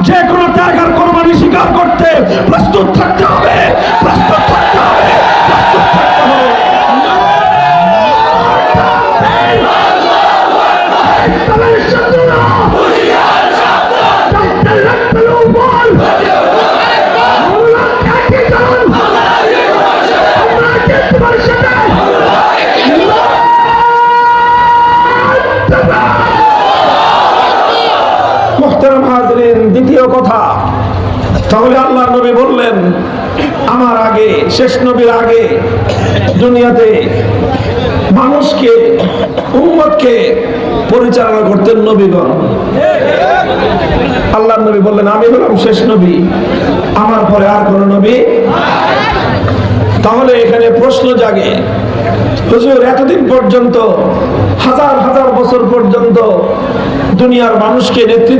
যে কোনো ত্যাগের কোরবানি স্বীকার করতে প্রস্তুত থাকতে হবে, প্রস্তুত থাকতে হবে, প্রস্তুত থাকতে হবে। মুহতারাম হাজরিন, দ্বিতীয় কথা, তাহলে আল্লাহর নবী বললেন আমার আগে, শেষ নবীর আগে দুনিয়াতে মানুষকে, উম্মতকে পরিচালনা করতেন নবীগণ। আল্লাহর নবী বললেন আমি হলাম শেষ নবী, আমার পরে আর কোন নবী। তাহলে এখানে প্রশ্ন জাগে, হুজুর এতদিন পর্যন্ত, হাজার হাজার বছর পর্যন্ত দুনিয়ার মানুষকে নেতৃত্ব